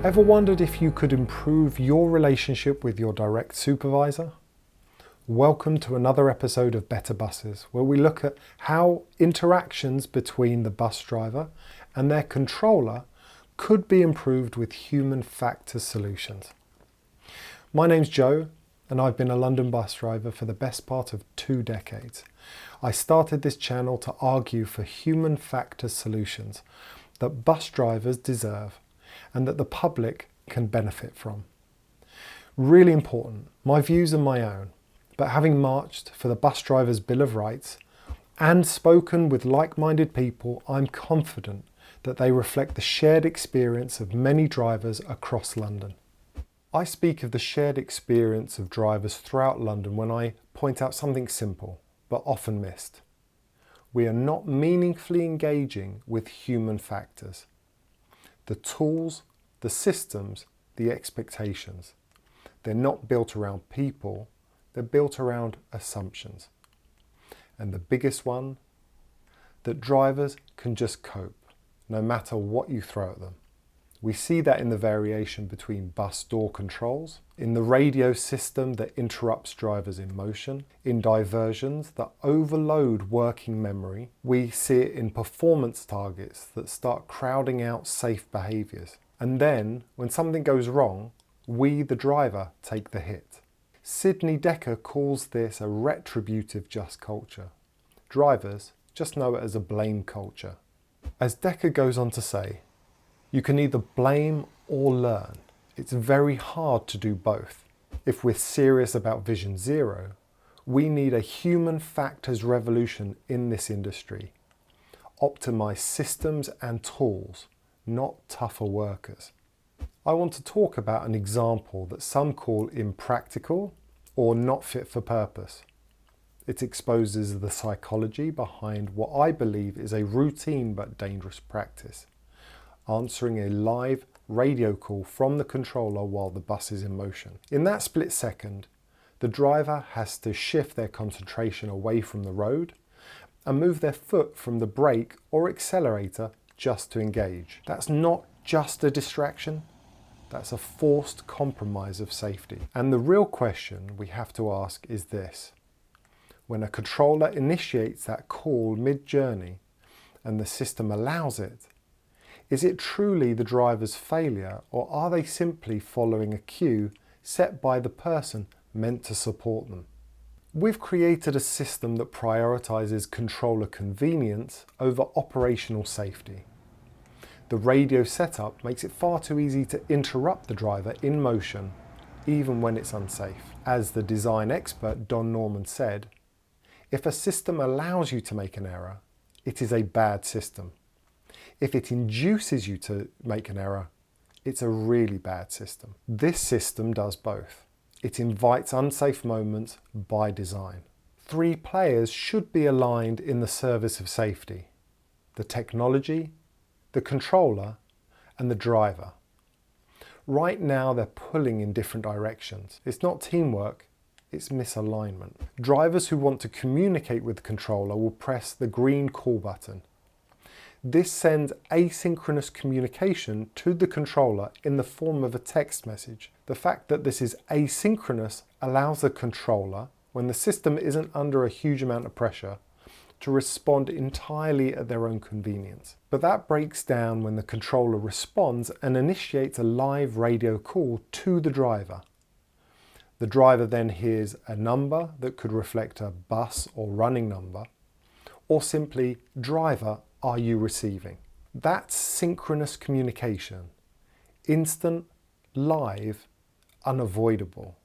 Ever wondered if you could improve your relationship with your direct supervisor? Welcome to another episode of Better Buses, where we look at how interactions between the bus driver and their controller could be improved with human factor solutions. My name's Joe, and I've been a London bus driver for the best part of 2 decades. I started this channel to argue for human factor solutions that bus drivers deserve and that the public can benefit from. Really important. My views are my own, but having marched for the Bus Drivers' Bill of Rights and spoken with like-minded people, I'm confident that they reflect the shared experience of many drivers across London. I speak of the shared experience of drivers throughout London when I point out something simple, but often missed. We are not meaningfully engaging with human factors. The tools, the systems, the expectations. They're not built around people, they're built around assumptions. And the biggest one, that drivers can just cope, no matter what you throw at them. We see that in the variation between bus door controls, in the radio system that interrupts drivers in motion, in diversions that overload working memory. We see it in performance targets that start crowding out safe behaviours. And then, when something goes wrong, we, the driver, take the hit. Sidney Dekker calls this a retributive just culture. Drivers just know it as a blame culture. As Dekker goes on to say, you can either blame or learn. It's very hard to do both. If we're serious about Vision Zero, we need a human factors revolution in this industry. Optimize systems and tools, not tougher workers. I want to talk about an example that some call impractical or not fit for purpose. It exposes the psychology behind what I believe is a routine but dangerous practice. Answering a live radio call from the controller while the bus is in motion. In that split second, the driver has to shift their concentration away from the road and move their foot from the brake or accelerator just to engage. That's not just a distraction, that's a forced compromise of safety. And the real question we have to ask is this. When a controller initiates that call mid-journey and the system allows it, is it truly the driver's failure, or are they simply following a cue set by the person meant to support them? We've created a system that prioritizes controller convenience over operational safety. The radio setup makes it far too easy to interrupt the driver in motion, even when it's unsafe. As the design expert Don Norman said, if a system allows you to make an error, it is a bad system. If it induces you to make an error, it's a really bad system. This system does both. It invites unsafe moments by design. 3 players should be aligned in the service of safety: the technology, the controller, and the driver. Right now they're pulling in different directions. It's not teamwork, it's misalignment. Drivers who want to communicate with the controller will press the green call button. This sends asynchronous communication to the controller in the form of a text message. The fact that this is asynchronous allows the controller, when the system isn't under a huge amount of pressure, to respond entirely at their own convenience. But that breaks down when the controller responds and initiates a live radio call to the driver. The driver then hears a number that could reflect a bus or running number, or simply, "Driver, are you receiving?" That's synchronous communication. Instant, live, unavoidable,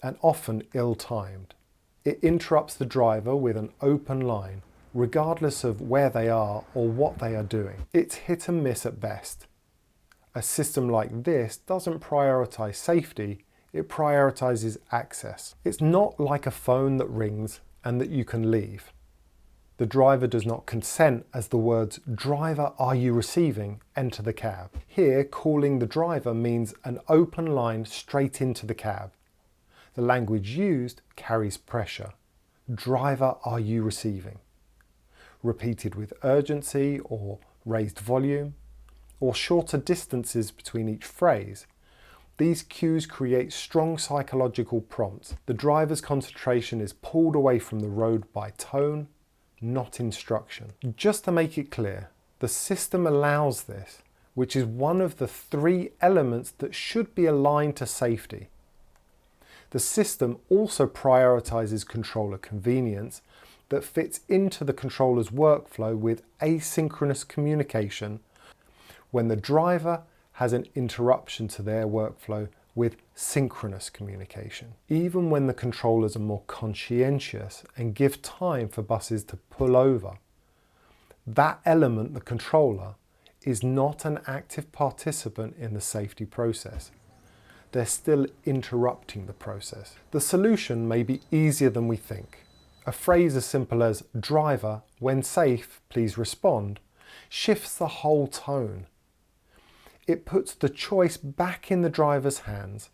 and often ill-timed. It interrupts the driver with an open line, regardless of where they are or what they are doing. It's hit and miss at best. A system like this doesn't prioritize safety, it prioritizes access. It's not like a phone that rings and that you can leave. the driver does not consent as the words "Driver, are you receiving?" enter the cab. Here, calling the driver means an open line straight into the cab. The language used carries pressure. Driver, are you receiving? Repeated with urgency or raised volume, or shorter distances between each phrase. These cues create strong psychological prompts. The driver's concentration is pulled away from the road by tone, not instruction. Just to make it clear, the system allows this, which is one of the 3 elements that should be aligned to safety. The system also prioritizes controller convenience that fits into the controller's workflow with asynchronous communication when the driver has an interruption to their workflow with synchronous communication. Even when the controllers are more conscientious and give time for buses to pull over, that element, the controller, is not an active participant in the safety process. They're still interrupting the process. The solution may be easier than we think. A phrase as simple as "Driver, when safe, please respond," shifts the whole tone. It puts the choice back in the driver's hands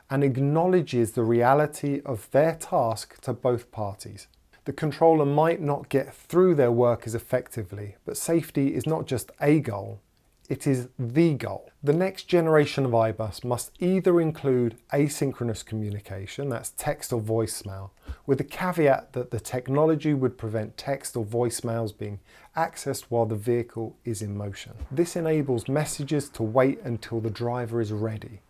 and acknowledges the reality of their task to both parties. The controller might not get through their work as effectively, but safety is not just a goal, it is the goal. The next generation of iBus must either include asynchronous communication, that's text or voicemail, with the caveat that the technology would prevent text or voicemails being accessed while the vehicle is in motion. This enables messages to wait until the driver is ready.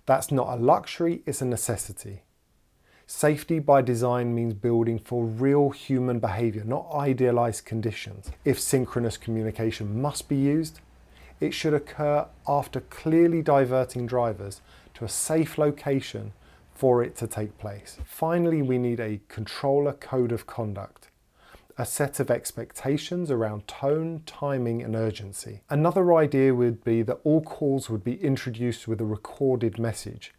That's not a luxury, it's a necessity. Safety by design means building for real human behavior, not idealized conditions. If synchronous communication must be used, it should occur after clearly diverting drivers to a safe location for it to take place. Finally, we need a controller code of conduct, a set of expectations around tone, timing, and urgency. Another idea would be that all calls would be introduced with a recorded message.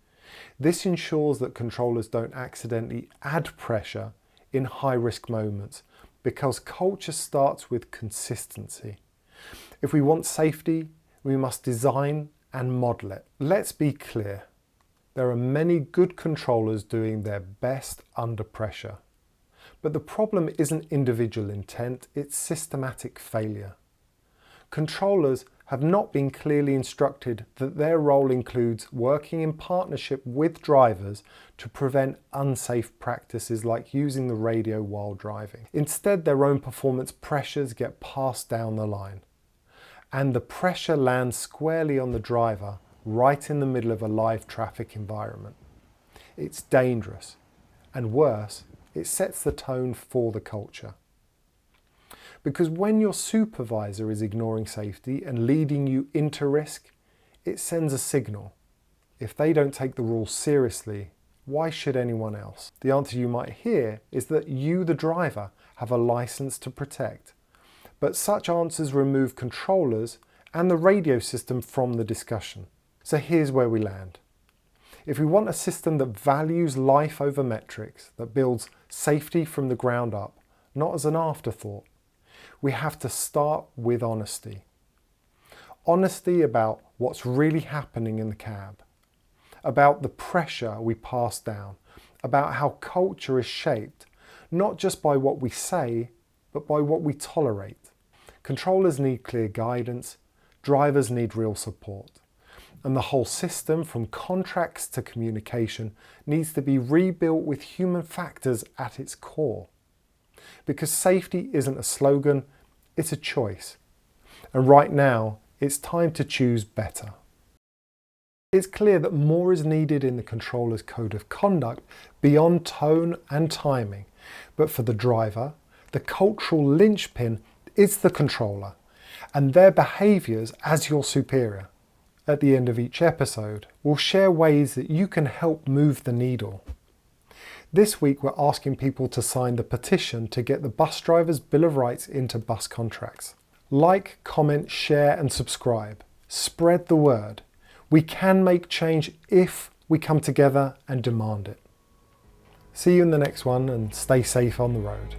This ensures that controllers don't accidentally add pressure in high-risk moments, because culture starts with consistency. If we want safety, we must design and model it. Let's be clear. There are many good controllers doing their best under pressure. But the problem isn't individual intent, it's systematic failure. Controllers have not been clearly instructed that their role includes working in partnership with drivers to prevent unsafe practices like using the radio while driving. Instead, their own performance pressures get passed down the line. And the pressure lands squarely on the driver, right in the middle of a live traffic environment. It's dangerous, and worse, it sets the tone for the culture. Because when your supervisor is ignoring safety and leading you into risk, it sends a signal. If they don't take the rules seriously, why should anyone else? The answer you might hear is that you, the driver, have a license to protect. But such answers remove controllers and the radio system from the discussion. So here's where we land. If we want a system that values life over metrics, that builds safety from the ground up, not as an afterthought, we have to start with honesty. Honesty about what's really happening in the cab, about the pressure we pass down, about how culture is shaped, not just by what we say, but by what we tolerate. Controllers need clear guidance, drivers need real support. And the whole system, from contracts to communication, needs to be rebuilt with human factors at its core. Because safety isn't a slogan, it's a choice. And right now, it's time to choose better. It's clear that more is needed in the controller's code of conduct beyond tone and timing. But for the driver, the cultural linchpin is the controller and their behaviours as your superior. At the end of each episode, we'll share ways that you can help move the needle. This week we're asking people to sign the petition to get the bus driver's Bill of Rights into bus contracts. Like, comment, share and subscribe. Spread the word. We can make change if we come together and demand it. See you in the next one and stay safe on the road.